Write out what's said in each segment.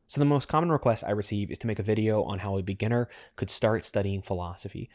So the most common request I receive is to make a video on how a beginner could start studying philosophy,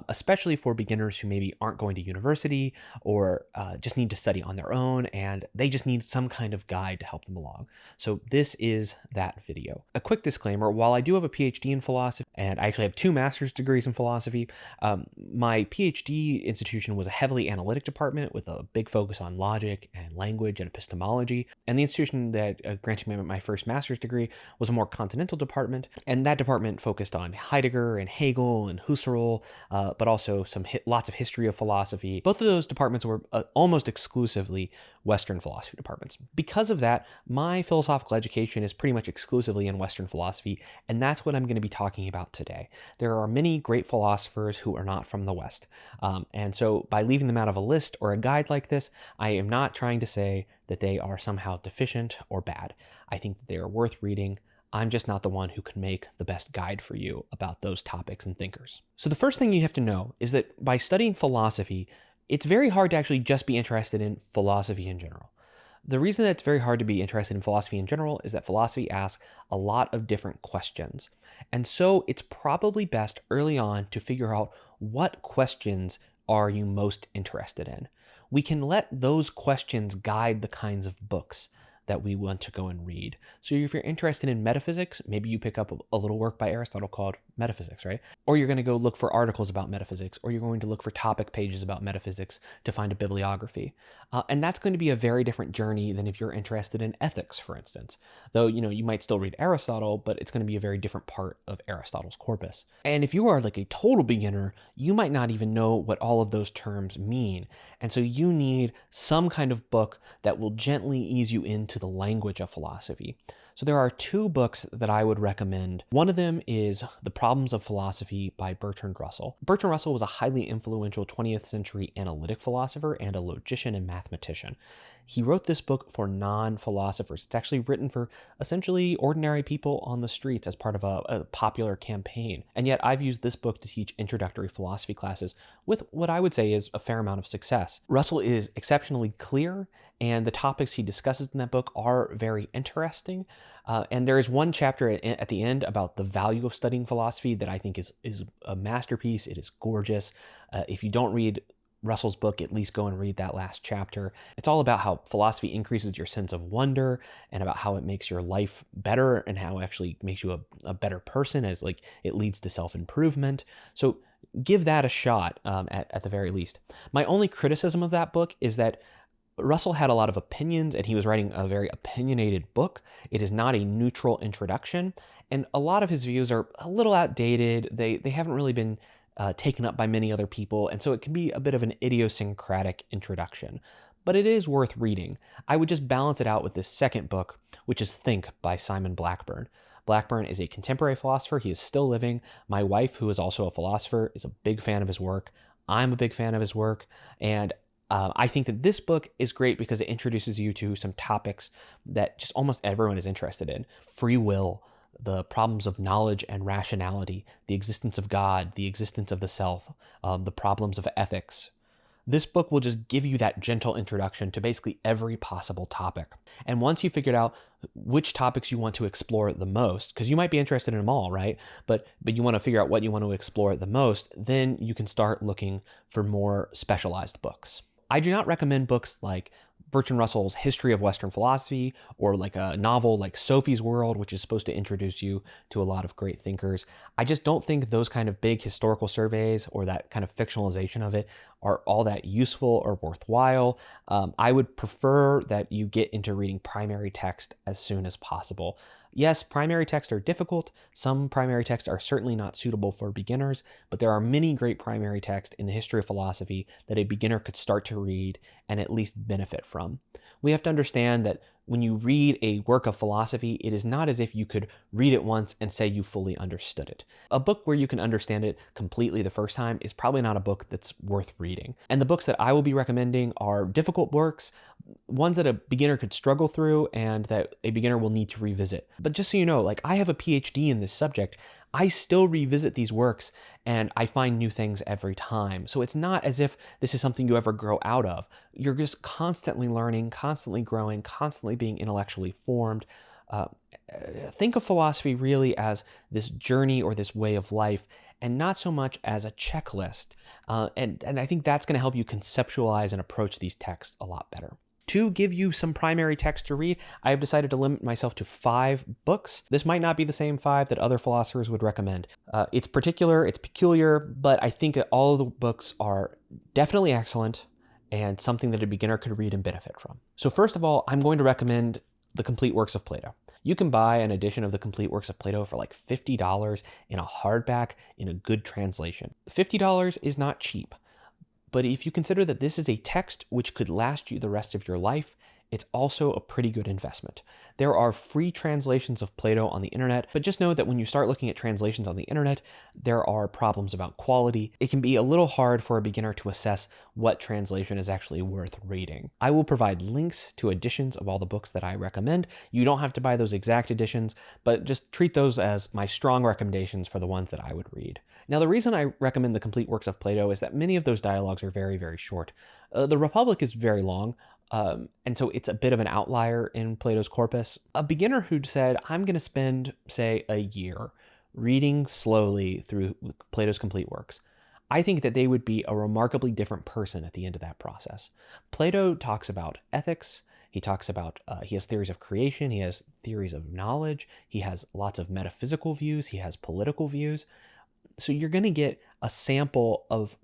especially for beginners who maybe aren't going to university or just need to study on their own and they just need some kind of guide to help them along. So this is that video. A quick disclaimer, while I do have a PhD in philosophy, and I actually have 2 master's degrees in philosophy, my PhD institution was a heavily analytic department with a big focus on logic and language and epistemology. And the institution that granted me my first master's degree was a more continental department, and that department focused on Heidegger and Hegel and Husserl, but also lots of history of philosophy. Both of those departments were almost exclusively Western philosophy departments. Because of that, my philosophical education is pretty much exclusively in Western philosophy, and that's what I'm going to be talking about today. There are many great philosophers who are not from the West, and so by leaving them out of a list or a guide like this, I am not trying to say that they are somehow deficient or bad. I think that they are worth reading. I'm just not the one who can make the best guide for you about those topics and thinkers. So the first thing you have to know is that by studying philosophy, it's very hard to actually just be interested in philosophy in general. The reason that it's very hard to be interested in philosophy in general is that philosophy asks a lot of different questions. And so it's probably best early on to figure out what questions are you most interested in. We can let those questions guide the kinds of books that we want to go and read. So if you're interested in metaphysics, maybe you pick up a little work by Aristotle called Metaphysics, right? Or you're going to go look for articles about metaphysics, or you're going to look for topic pages about metaphysics to find a bibliography. And that's going to be a very different journey than if you're interested in ethics, for instance. Though, you might still read Aristotle, but it's going to be a very different part of Aristotle's corpus. And if you are like a total beginner, you might not even know what all of those terms mean. And so you need some kind of book that will gently ease you into the language of philosophy. So there are 2 books that I would recommend. One of them is The Problems of Philosophy by Bertrand Russell. Bertrand Russell was a highly influential 20th century analytic philosopher and a logician and mathematician. He wrote this book for non-philosophers. It's actually written for essentially ordinary people on the streets as part of a popular campaign. And yet I've used this book to teach introductory philosophy classes with what I would say is a fair amount of success. Russell is exceptionally clear, and the topics he discusses in that book are very interesting. And there is one chapter at the end about the value of studying philosophy that I think is a masterpiece. It is gorgeous. If you don't read Russell's book, at least go and read that last chapter. It's all about how philosophy increases your sense of wonder and about how it makes your life better and how it actually makes you a better person as it leads to self-improvement. So give that a shot at the very least. My only criticism of that book is that Russell had a lot of opinions and he was writing a very opinionated book. It is not a neutral introduction, and a lot of his views are a little outdated. They haven't really been taken up by many other people, and so it can be a bit of an idiosyncratic introduction. But it is worth reading. I would just balance it out with this second book, which is Think by Simon Blackburn. Blackburn is a contemporary philosopher. He is still living. My wife, who is also a philosopher, is a big fan of his work. I'm a big fan of his work, and I think that this book is great because it introduces you to some topics that just almost everyone is interested in. Free will, the problems of knowledge and rationality, the existence of God, the existence of the self, the problems of ethics. This book will just give you that gentle introduction to basically every possible topic. And once you figured out which topics you want to explore the most, because you might be interested in them all, right? But you want to figure out what you want to explore the most, then you can start looking for more specialized books. I do not recommend books like Bertrand Russell's History of Western Philosophy, or like a novel like Sophie's World, which is supposed to introduce you to a lot of great thinkers. I just don't think those kind of big historical surveys or that kind of fictionalization of it are all that useful or worthwhile. I would prefer that you get into reading primary text as soon as possible. Yes, primary texts are difficult. Some primary texts are certainly not suitable for beginners, but there are many great primary texts in the history of philosophy that a beginner could start to read and at least benefit from. We have to understand that when you read a work of philosophy, it is not as if you could read it once and say you fully understood it. A book where you can understand it completely the first time is probably not a book that's worth reading. And the books that I will be recommending are difficult works, ones that a beginner could struggle through and that a beginner will need to revisit. But just so you know, I have a PhD in this subject. I still revisit these works and I find new things every time. So it's not as if this is something you ever grow out of. You're just constantly learning, constantly growing, constantly being intellectually formed. Uh, think of philosophy really as this journey or this way of life, and not so much as a checklist. And I think that's going to help you conceptualize and approach these texts a lot better. To give you some primary text to read, I have decided to limit myself to 5 books. This might not be the same 5 that other philosophers would recommend. It's peculiar, but I think that all of the books are definitely excellent and something that a beginner could read and benefit from. So first of all, I'm going to recommend The Complete Works of Plato. You can buy an edition of The Complete Works of Plato for like $50 in a hardback in a good translation. $50 is not cheap. But if you consider that this is a text which could last you the rest of your life, it's also a pretty good investment. There are free translations of Plato on the internet, but just know that when you start looking at translations on the internet, there are problems about quality. It can be a little hard for a beginner to assess what translation is actually worth reading. I will provide links to editions of all the books that I recommend. You don't have to buy those exact editions, but just treat those as my strong recommendations for the ones that I would read. Now, the reason I recommend The Complete Works of Plato is that many of those dialogues are very, very short. The Republic is very long, and so it's a bit of an outlier in Plato's corpus. A beginner who'd said, I'm going to spend, say, a year reading slowly through Plato's complete works, I think that they would be a remarkably different person at the end of that process. Plato talks about ethics. He talks about, he has theories of creation. He has theories of knowledge. He has lots of metaphysical views. He has political views. So you're going to get a sample of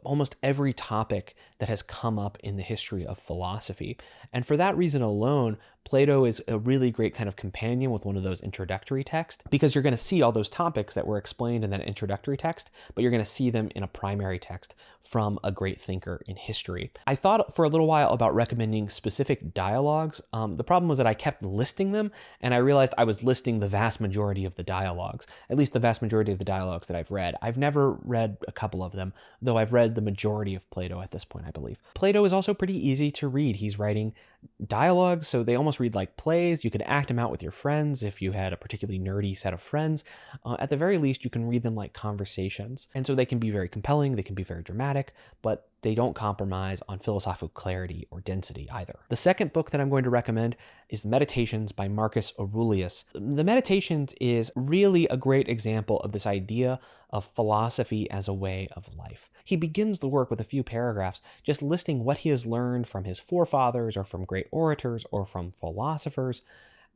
almost every topic that has come up in the history of philosophy. And for that reason alone, Plato is a really great kind of companion with one of those introductory texts, because you're going to see all those topics that were explained in that introductory text, but you're going to see them in a primary text from a great thinker in history. I thought for a little while about recommending specific dialogues. The problem was that I kept listing them, and I realized I was listing the vast majority of the dialogues, at least the vast majority of the dialogues that I've read. I've never read a couple of them, though I've read the majority of Plato at this point, I believe. Plato is also pretty easy to read. He's writing dialogues, so they almost read like plays. You could act them out with your friends if you had a particularly nerdy set of friends. At the very least, you can read them like conversations. And so they can be very compelling, they can be very dramatic, but they don't compromise on philosophical clarity or density either. The second book that I'm going to recommend is Meditations by Marcus Aurelius. The Meditations is really a great example of this idea of philosophy as a way of life. He begins the work with a few paragraphs just listing what he has learned from his forefathers or from great orators or from philosophers.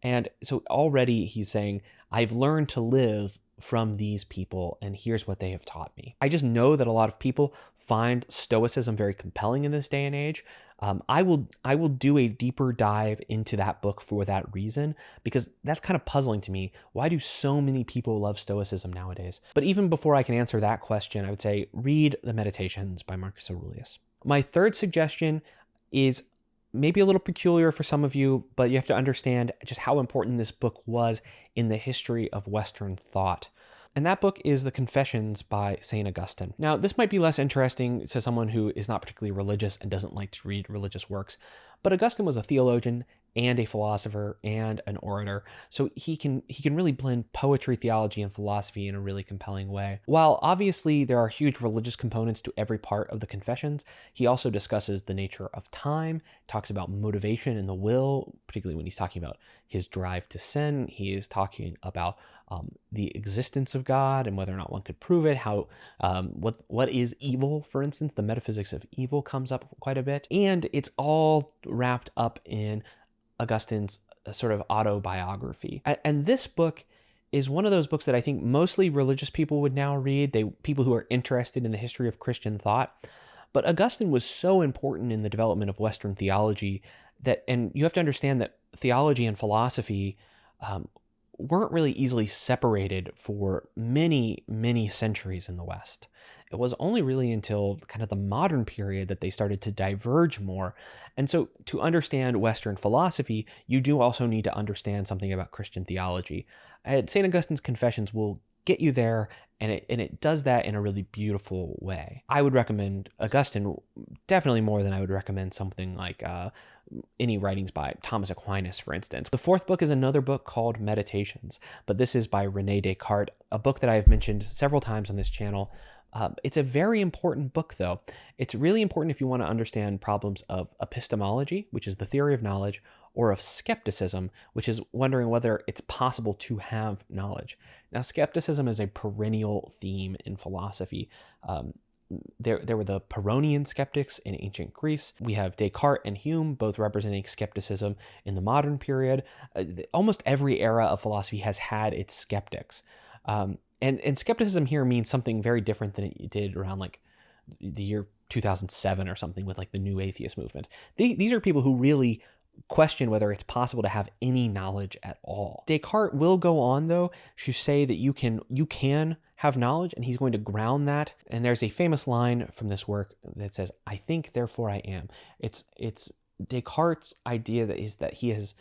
And so already he's saying, I've learned to live from these people, and here's what they have taught me. I just know that a lot of people find Stoicism very compelling in this day and age. I will do a deeper dive into that book for that reason, because that's kind of puzzling to me. Why do so many people love Stoicism nowadays? But even before I can answer that question, I would say read the Meditations by Marcus Aurelius. My third suggestion is maybe a little peculiar for some of you, but you have to understand just how important this book was in the history of Western thought. And that book is The Confessions by St. Augustine. Now, this might be less interesting to someone who is not particularly religious and doesn't like to read religious works, but Augustine was a theologian and a philosopher and an orator, so he can really blend poetry, theology, and philosophy in a really compelling way. While obviously there are huge religious components to every part of the Confessions, he also discusses the nature of time, talks about motivation and the will, particularly when he's talking about his drive to sin. He is talking about the existence of God and whether or not one could prove it, how what is evil, for instance. The metaphysics of evil comes up quite a bit, and it's all wrapped up in Augustine's sort of autobiography. And this book is one of those books that I think mostly religious people would now read, people who are interested in the history of Christian thought. But Augustine was so important in the development of Western theology and you have to understand that theology and philosophy weren't really easily separated for many, many centuries in the West. It was only really until kind of the modern period that they started to diverge more. And so to understand Western philosophy, you do also need to understand something about Christian theology. St. Augustine's Confessions will get you there, and it does that in a really beautiful way. I would recommend Augustine definitely more than I would recommend something like any writings by Thomas Aquinas, for instance. The fourth book is another book called Meditations, but this is by René Descartes, a book that I have mentioned several times on this channel. It's a very important book, though. It's really important if you want to understand problems of epistemology, which is the theory of knowledge, or of skepticism, which is wondering whether it's possible to have knowledge. Now, skepticism is a perennial theme in philosophy. There were the Pyrrhonian skeptics in ancient Greece. We have Descartes and Hume, both representing skepticism in the modern period. Almost every era of philosophy has had its skeptics. And skepticism here means something very different than it did around like the year 2007 or something with like the new atheist movement. These are people who really question whether it's possible to have any knowledge at all. Descartes will go on, though, to say that you can have knowledge, and he's going to ground that. And there's a famous line from this work that says, "I think, therefore I am." It's Descartes' idea that he has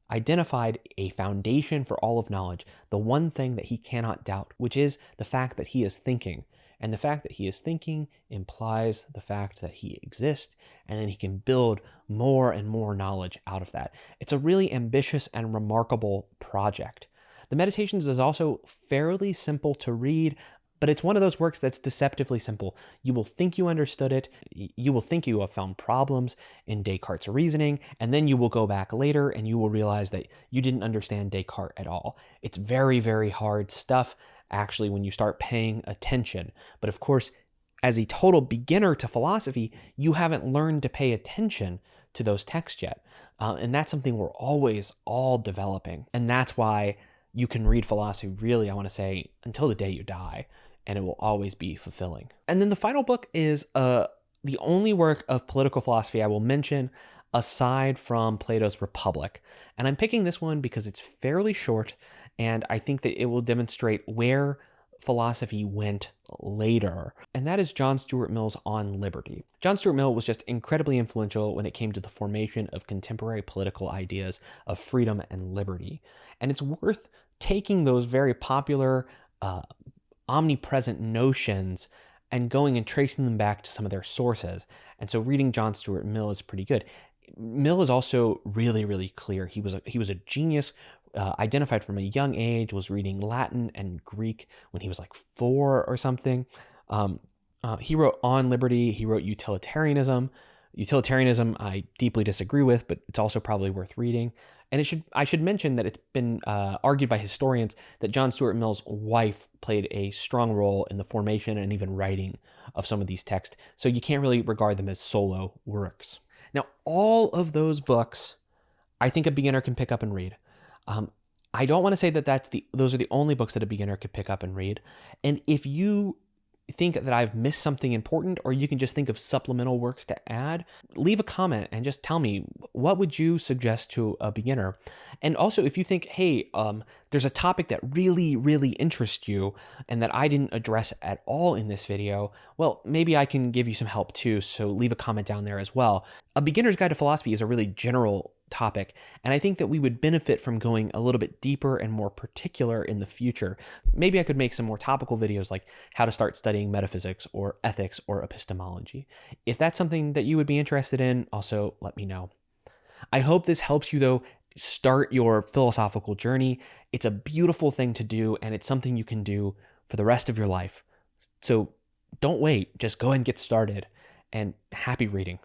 identified a foundation for all of knowledge, the one thing that he cannot doubt, which is the fact that he is thinking. And the fact that he is thinking implies the fact that he exists, and then he can build more and more knowledge out of that. It's a really ambitious and remarkable project. The Meditations is also fairly simple to read, but it's one of those works that's deceptively simple. You will think you understood it, you will think you have found problems in Descartes' reasoning, and then you will go back later and you will realize that you didn't understand Descartes at all. It's very, very hard stuff, actually, when you start paying attention. But of course, as a total beginner to philosophy, you haven't learned to pay attention to those texts yet. And that's something we're always all developing. And that's why you can read philosophy, really, I want to say, until the day you die, and it will always be fulfilling. And then the final book is the only work of political philosophy I will mention aside from Plato's Republic. And I'm picking this one because it's fairly short, and I think that it will demonstrate where philosophy went later, and that is John Stuart Mill's On Liberty. John Stuart Mill was just incredibly influential when it came to the formation of contemporary political ideas of freedom and liberty. And it's worth taking those very popular, omnipresent notions and going and tracing them back to some of their sources. And so reading John Stuart Mill is pretty good. Mill is also really, really clear. He was a genius, identified from a young age, was reading Latin and Greek when he was like 4 or something. He wrote On Liberty. He wrote Utilitarianism. Utilitarianism I deeply disagree with, but it's also probably worth reading. And I should mention that it's been argued by historians that John Stuart Mill's wife played a strong role in the formation and even writing of some of these texts. So you can't really regard them as solo works. Now, all of those books, I think a beginner can pick up and read. I don't want to say that those are the only books that a beginner could pick up and read. And if you think that I've missed something important, or you can just think of supplemental works to add, leave a comment and just tell me, what would you suggest to a beginner? And also, if you think, hey, there's a topic that really, really interests you and that I didn't address at all in this video, well, maybe I can give you some help too. So leave a comment down there as well. A Beginner's Guide to Philosophy is a really general topic, and I think that we would benefit from going a little bit deeper and more particular in the future. Maybe I could make some more topical videos like how to start studying metaphysics or ethics or epistemology. If that's something that you would be interested in, also let me know. I hope this helps you, though, start your philosophical journey. It's a beautiful thing to do, and it's something you can do for the rest of your life. So don't wait, just go and get started, and happy reading.